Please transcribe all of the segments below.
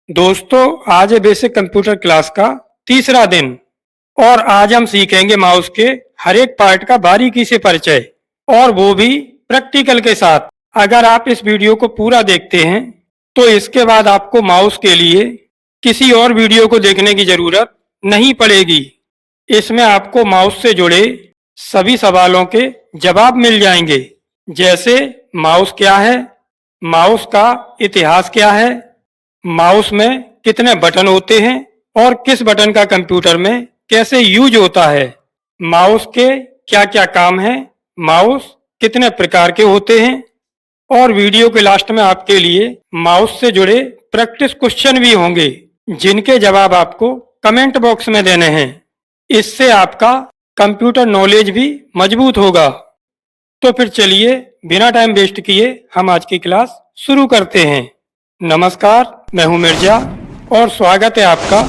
दोस्तों, आज है बेसिक कंप्यूटर क्लास का तीसरा दिन और आज हम सीखेंगे माउस के हर एक पार्ट का बारीकी से परिचय और वो भी प्रैक्टिकल के साथ। अगर आप इस वीडियो को पूरा देखते हैं तो इसके बाद आपको माउस के लिए किसी और वीडियो को देखने की जरूरत नहीं पड़ेगी। इसमें आपको माउस से जुड़े सभी सवालों के जवाब मिल जाएंगे, जैसे माउस क्या है, माउस का इतिहास क्या है, माउस में कितने बटन होते हैं और किस बटन का कंप्यूटर में कैसे यूज होता है, माउस के क्या क्या काम हैं, माउस कितने प्रकार के होते हैं और वीडियो के लास्ट में आपके लिए माउस से जुड़े प्रैक्टिस क्वेश्चन भी होंगे जिनके जवाब आपको कमेंट बॉक्स में देने हैं। इससे आपका कंप्यूटर नॉलेज भी मजबूत होगा। तो फिर चलिए बिना टाइम वेस्ट किए हम आज की क्लास शुरू करते हैं। नमस्कार, मैं हूं मिर्जा और स्वागत है आपका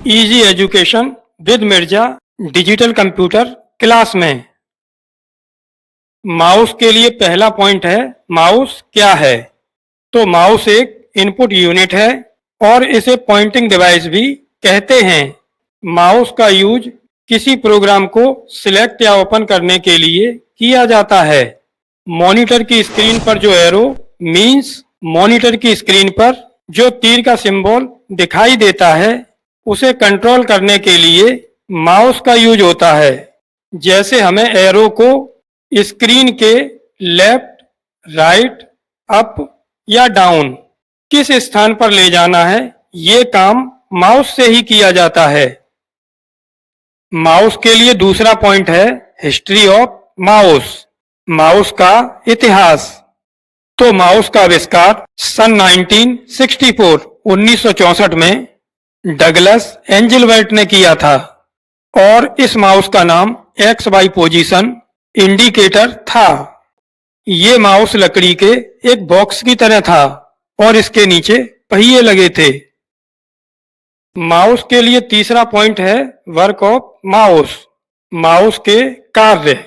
easy education with Mirza digital computer class में। माउस के लिए पहला पॉइंट है, माउस क्या है। तो माउस एक इनपुट यूनिट है और इसे पॉइंटिंग डिवाइस भी कहते हैं। माउस का यूज किसी प्रोग्राम को सिलेक्ट या ओपन करने के लिए किया जाता है। मॉनिटर की स्क्रीन पर जो एरो मीन्स मॉनिटर की स्क्रीन पर जो तीर का सिंबल दिखाई देता है उसे कंट्रोल करने के लिए माउस का यूज होता है। जैसे हमें एरो को स्क्रीन के लेफ्ट, राइट, अप या डाउन किस स्थान पर ले जाना है, ये काम माउस से ही किया जाता है। माउस के लिए दूसरा पॉइंट है हिस्ट्री ऑफ माउस, माउस का इतिहास। तो माउस का आविष्कार सन 1964 में डगलस एंजलबर्ट ने किया था और इस माउस का नाम एक्स वाई पोजीशन इंडिकेटर था। ये माउस लकड़ी के एक बॉक्स की तरह था और इसके नीचे पहिए लगे थे। माउस के लिए तीसरा पॉइंट है वर्क ऑफ माउस, माउस के कार्य।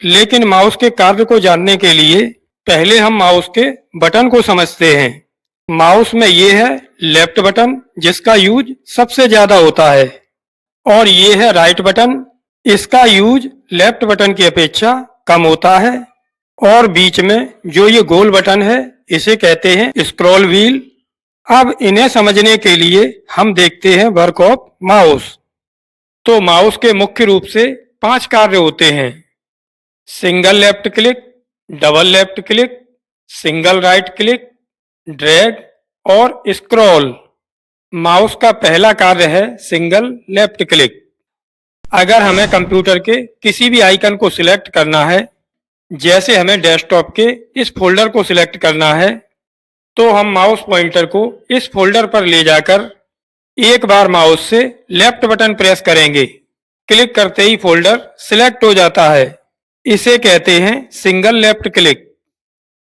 लेकिन माउस के कार्य को जानने के लिए पहले हम माउस के बटन को समझते हैं। माउस में ये है लेफ्ट बटन जिसका यूज सबसे ज्यादा होता है और ये है राइट बटन, इसका यूज लेफ्ट बटन की अपेक्षा कम होता है। और बीच में जो ये गोल बटन है इसे कहते हैं स्क्रॉल व्हील। अब इन्हें समझने के लिए हम देखते हैं वर्क ऑफ माउस। तो माउस के मुख्य रूप से 5 कार्य होते हैं, single left click, double left click, single right click, drag और स्क्रॉल। माउस का पहला कार्य है सिंगल लेफ्ट क्लिक। अगर हमें कंप्यूटर के किसी भी आइकन को सिलेक्ट करना है, जैसे हमें डेस्कटॉप के इस फोल्डर को सिलेक्ट करना है, तो हम माउस पॉइंटर को इस फोल्डर पर ले जाकर एक बार माउस से लेफ्ट बटन प्रेस करेंगे। क्लिक करते ही फोल्डर सिलेक्ट हो जाता है, इसे कहते हैं सिंगल लेफ्ट क्लिक।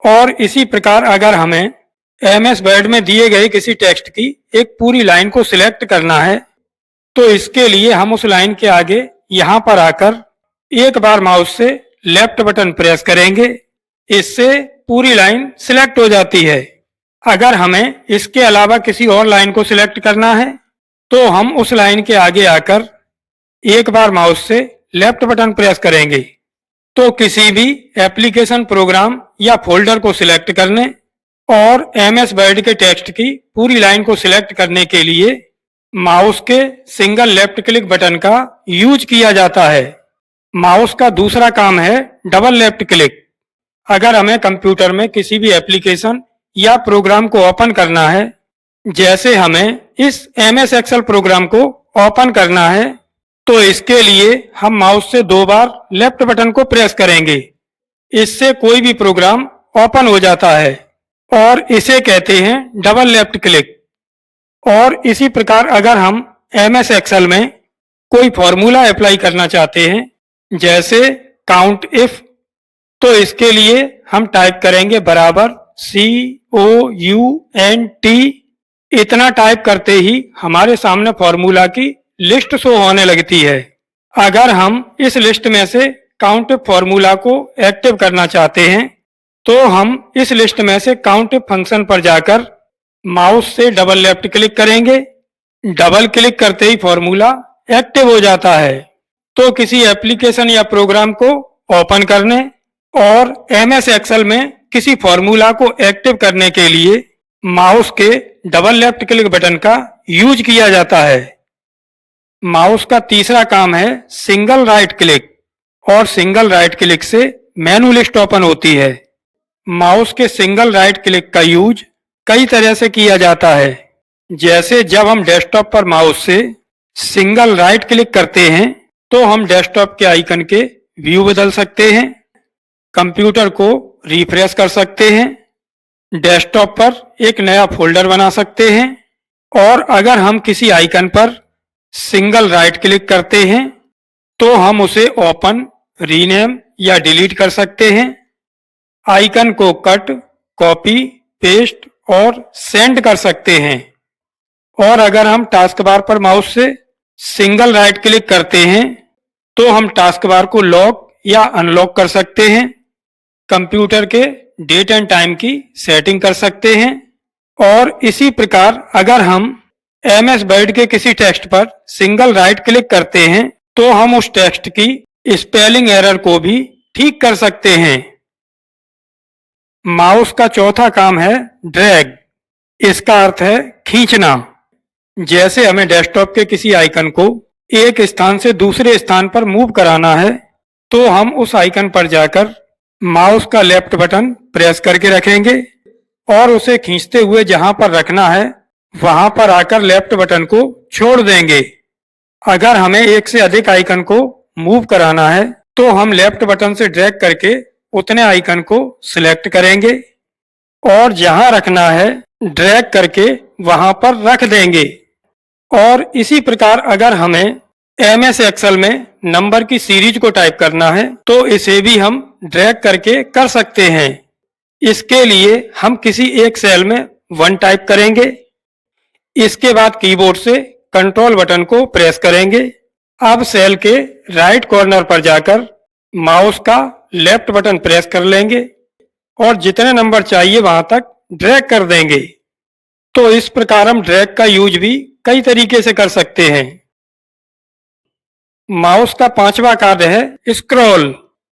और इसी प्रकार अगर हमें एमएस वर्ड में दिए गए किसी टेक्स्ट की एक पूरी लाइन को सिलेक्ट करना है, तो इसके लिए हम उस लाइन के आगे यहाँ पर आकर एक बार माउस से लेफ्ट बटन प्रेस करेंगे, इससे पूरी लाइन सिलेक्ट हो जाती है। अगर हमें इसके अलावा किसी और लाइन को सिलेक्ट करना है तो हम उस लाइन के आगे आकर एक बार माउस से लेफ्ट बटन प्रेस करेंगे। तो किसी भी एप्लीकेशन, प्रोग्राम या फोल्डर को सिलेक्ट करने और एमएस वर्ड के टेक्स्ट की पूरी लाइन को सिलेक्ट करने के लिए माउस के सिंगल लेफ्ट क्लिक बटन का यूज किया जाता है। माउस का दूसरा काम है डबल लेफ्ट क्लिक। अगर हमें कंप्यूटर में किसी भी एप्लीकेशन या प्रोग्राम को ओपन करना है, जैसे हमें इस एमएस एक्सेल प्रोग्राम को ओपन करना है, तो इसके लिए हम माउस से 2 बार लेफ्ट बटन को प्रेस करेंगे, इससे कोई भी प्रोग्राम ओपन हो जाता है और इसे कहते हैं डबल लेफ्ट क्लिक। और इसी प्रकार अगर हम एमएस एक्सेल में कोई फॉर्मूला अप्लाई करना चाहते हैं, जैसे काउंट इफ, तो इसके लिए हम टाइप करेंगे बराबर COUNT। इतना टाइप करते ही हमारे सामने फॉर्मूला की लिस्ट शो होने लगती है। अगर हम इस लिस्ट में से काउंट फॉर्मूला को एक्टिव करना चाहते हैं तो हम इस लिस्ट में से काउंट फंक्शन पर जाकर माउस से डबल लेफ्ट क्लिक करेंगे। डबल क्लिक करते ही फॉर्मूला एक्टिव हो जाता है। तो किसी एप्लीकेशन या प्रोग्राम को ओपन करने और एमएस एक्सेल में किसी फॉर्मूला को एक्टिव करने के लिए माउस के डबल लेफ्ट क्लिक बटन का यूज किया जाता है। माउस का तीसरा काम है सिंगल राइट क्लिक, और सिंगल राइट क्लिक से मेनू लिस्ट ओपन होती है। माउस के सिंगल राइट क्लिक का यूज कई तरह से किया जाता है। जैसे जब हम डेस्कटॉप पर माउस से सिंगल राइट क्लिक करते हैं तो हम डेस्कटॉप के आइकन के व्यू बदल सकते हैं, कंप्यूटर को रिफ्रेश कर सकते हैं, डेस्कटॉप पर एक नया फोल्डर बना सकते हैं, और अगर हम किसी आइकन पर सिंगल राइट क्लिक करते हैं तो हम उसे ओपन, रीनेम या डिलीट कर सकते हैं। आइकन को कट, कॉपी, पेस्ट और सेंड कर सकते हैं। और अगर हम टास्क बार पर माउस से सिंगल राइट क्लिक करते हैं तो हम टास्क बार को लॉक या अनलॉक कर सकते हैं, कंप्यूटर के डेट एंड टाइम की सेटिंग कर सकते हैं। और इसी प्रकार अगर हम एमएस वर्ड के किसी टेक्स्ट पर सिंगल राइट क्लिक करते हैं तो हम उस टेक्स्ट की स्पेलिंग एरर को भी ठीक कर सकते हैं। माउस का चौथा काम है ड्रैग। इसका अर्थ है खींचना। जैसे हमें डेस्कटॉप के किसी आइकन को एक स्थान से दूसरे स्थान पर मूव कराना है तो हम उस आइकन पर जाकर माउस का लेफ्ट बटन प्रेस करके रखेंगे और उसे खींचते हुए जहां पर रखना है वहां पर आकर लेफ्ट बटन को छोड़ देंगे। अगर हमें एक से अधिक आइकन को मूव कराना है तो हम लेफ्ट बटन से ड्रैग करके उतने आइकन को सिलेक्ट करेंगे और जहां रखना है ड्रैग करके वहां पर रख देंगे। और इसी प्रकार अगर हमें एमएस एक्सेल में नंबर की सीरीज को टाइप करना है तो इसे भी हम ड्रैग करके कर सकते हैं। इसके लिए हम किसी एक सेल में 1 टाइप करेंगे। इसके बाद कीबोर्ड से कंट्रोल बटन को प्रेस करेंगे। अब सेल के राइट कॉर्नर पर जाकर माउस का लेफ्ट बटन प्रेस कर लेंगे और जितने नंबर चाहिए वहां तक ड्रैग कर देंगे। तो इस प्रकार हम ड्रैग का यूज भी कई तरीके से कर सकते हैं। माउस का पांचवा कार्य है स्क्रॉल।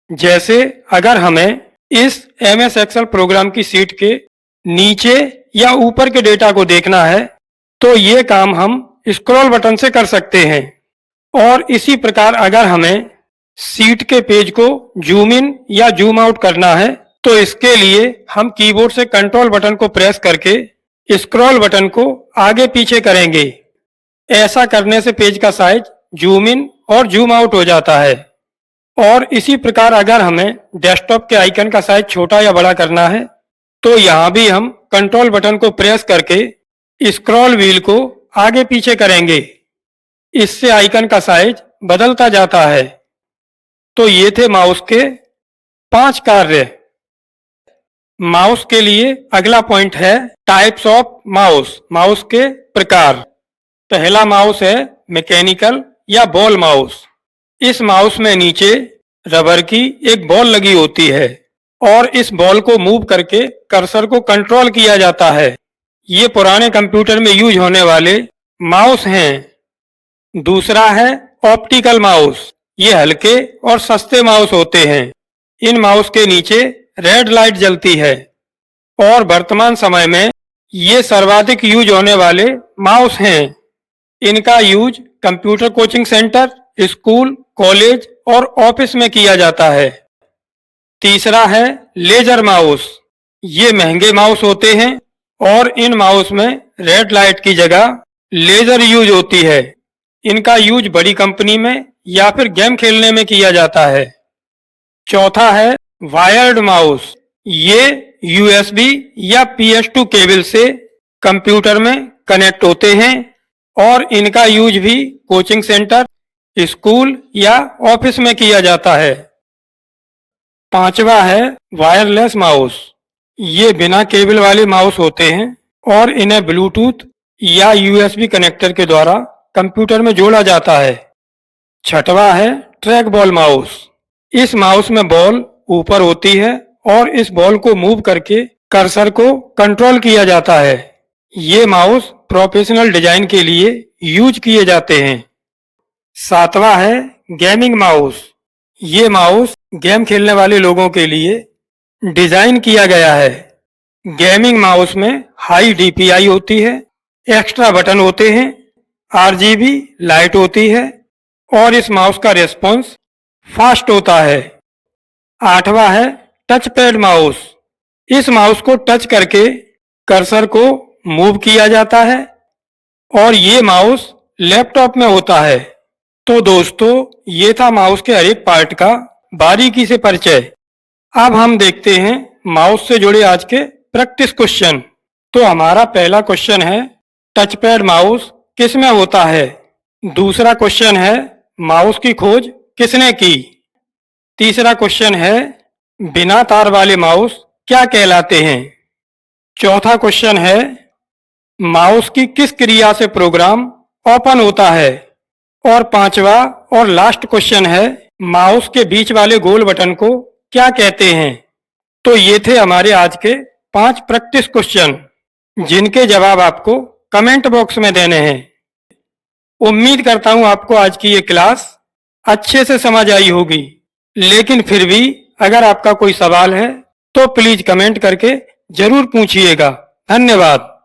जैसे अगर हमें इस एमएस एक्सेल प्रोग्राम की सीट के नीचे या ऊपर के डेटा को देखना है तो ये काम हम स्क्रॉल बटन से कर सकते हैं। और इसी प्रकार अगर हमें सीट के पेज को जूम इन या जूम आउट करना है तो इसके लिए हम कीबोर्ड से कंट्रोल बटन को प्रेस करके स्क्रॉल बटन को आगे पीछे करेंगे। ऐसा करने से पेज का साइज जूम इन और जूम आउट हो जाता है। और इसी प्रकार अगर हमें डेस्कटॉप के आइकन का साइज छोटा या बड़ा करना है तो यहाँ भी हम कंट्रोल बटन को प्रेस करके स्क्रॉल व्हील को आगे पीछे करेंगे। इससे आइकन का साइज बदलता जाता है। तो ये थे माउस के 5 कार्य। माउस के लिए अगला पॉइंट है टाइप्स ऑफ माउस, माउस के प्रकार। पहला माउस है मैकेनिकल या बॉल माउस। इस माउस में नीचे रबर की एक बॉल लगी होती है और इस बॉल को मूव करके कर्सर को कंट्रोल किया जाता है। ये पुराने कंप्यूटर में यूज होने वाले माउस हैं। दूसरा है ऑप्टिकल माउस। ये हल्के और सस्ते माउस होते हैं। इन माउस के नीचे रेड लाइट जलती है और वर्तमान समय में ये सर्वाधिक यूज होने वाले माउस हैं। इनका use computer coaching centre, school, college और ऑफिस में किया जाता है। तीसरा है लेजर माउस। ये महंगे माउस होते हैं और इन माउस में रेड लाइट की जगह लेजर यूज होती है। इनका यूज बड़ी कंपनी में या फिर गेम खेलने में किया जाता है। चौथा है वायर्ड माउस। ये यूएसबी या PS2 केबल से कंप्यूटर में कनेक्ट होते हैं और इनका यूज भी कोचिंग सेंटर, स्कूल या ऑफिस में किया जाता है। पांचवा है वायरलेस माउस। ये बिना केबल वाले माउस होते हैं और इन्हें ब्लूटूथ या यूएसबी कनेक्टर के द्वारा कंप्यूटर में जोड़ा जाता है। छठवा है ट्रैक बॉल माउस। इस माउस में बॉल ऊपर होती है और इस बॉल को मूव करके कर्सर को कंट्रोल किया जाता है। ये माउस प्रोफेशनल डिजाइन के लिए यूज किए जाते हैं। सातवां है गेमिंग माउस। ये माउस गेम खेलने वाले लोगों के लिए डिजाइन किया गया है। गेमिंग माउस में हाई डीपीआई होती है, एक्स्ट्रा बटन होते हैं, आरजीबी लाइट होती है और इस माउस का रिस्पॉन्स फास्ट होता है। आठवां है टच पैड माउस। इस माउस को टच करके कर्सर को मूव किया जाता है और ये माउस लैपटॉप में होता है। तो दोस्तों, ये था माउस के हर एक पार्ट का बारीकी से परिचय। अब हम देखते हैं माउस से जुड़े आज के प्रैक्टिस क्वेश्चन। तो हमारा पहला क्वेश्चन है, टच पैड माउस किस में होता है? दूसरा क्वेश्चन है, माउस की खोज किसने की? तीसरा क्वेश्चन है, बिना तार वाले माउस क्या कहलाते हैं? चौथा क्वेश्चन है, माउस की किस क्रिया से प्रोग्राम ओपन होता है? और पांचवा और लास्ट क्वेश्चन है, माउस के बीच वाले गोल बटन को क्या कहते हैं? तो ये थे हमारे आज के 5 प्रैक्टिस क्वेश्चन, जिनके जवाब आपको कमेंट बॉक्स में देने हैं। उम्मीद करता हूं आपको आज की ये क्लास अच्छे से समझ आई होगी, लेकिन फिर भी अगर आपका कोई सवाल है तो प्लीज कमेंट करके जरूर पूछिएगा। धन्यवाद।